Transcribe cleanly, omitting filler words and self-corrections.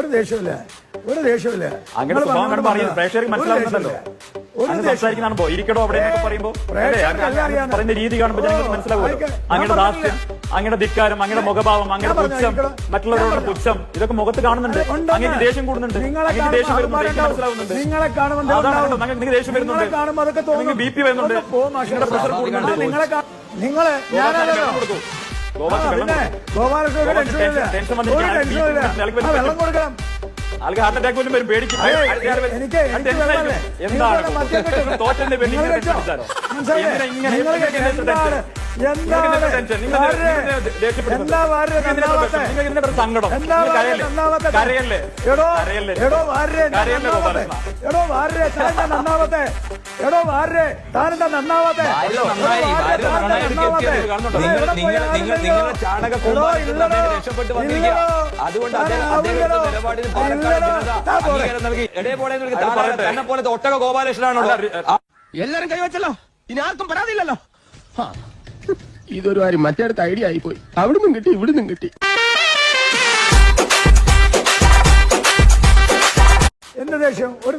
ഒരു ദേഷ്യമില്ല, ഒരു ദേഷ്യമില്ല. അങ്ങനെ സ്വഭാവം പറയുന്നത് പ്രേക്ഷകർക്ക് മനസ്സിലാവുന്നുണ്ടല്ലോ. അങ്ങനെ സംസാരിക്കുന്നതാണോ ഇരിക്കടോ അവിടെ എന്നൊക്കെ പറയുമ്പോ പറയുന്ന രീതി കാണുമ്പോൾ ജനങ്ങൾക്ക് മനസ്സിലാവുമല്ലോ. അങ്ങയുടെ ദാസ്യം, അങ്ങയുടെ ധിക്കാരം, അങ്ങയുടെ മുഖഭാവം, അങ്ങയുടെ പുച്ഛം, മറ്റുള്ളവരുടെ പുച്ഛം, ഇതൊക്കെ മുഖത്ത് കാണുന്നുണ്ട്. അങ്ങനെ ദേഷ്യം കൂടുന്നുണ്ട്, അങ്ങനെ ദേഷ്യം വരുന്നുണ്ട്, എനിക്ക് മനസ്സിലാവുന്നുണ്ട്. അതാണ് നിങ്ങൾക്ക് ദേഷ്യം വരുന്നുണ്ട്, നിങ്ങൾക്ക് BP വരുന്നുണ്ട്, നിങ്ങളുടെ പ്രഷർ കൂടുന്നുണ്ട്. നിങ്ങളെ വെള്ളം കൊടുക്കണം. ആൾക്ക് ഹാർട്ട് അറ്റാക്ക് പോലും വരും, പേടിക്കും. എന്താണ് തോറ്റന്റെ പേര് സങ്കടം കരയല്ലേ? രക്ഷപ്പെട്ടു വന്നിരിക്കുക. അതുകൊണ്ട് തന്നെ പോലത്തെ ഒട്ടക ഗോപാലകൃഷ്ണനാണല്ലോ. എല്ലാരും കൈവച്ചല്ലോ, ഇനി ആർക്കും പരാതിയില്ലല്ലോ. ഇതൊരു കാര്യം മറ്റേടത്ത് ഐഡിയ ആയിപ്പോയി. അവിടുന്നും കിട്ടി, ഇവിടുന്നും കിട്ടി. എന്ത് ദേഷ്യം? ഒരു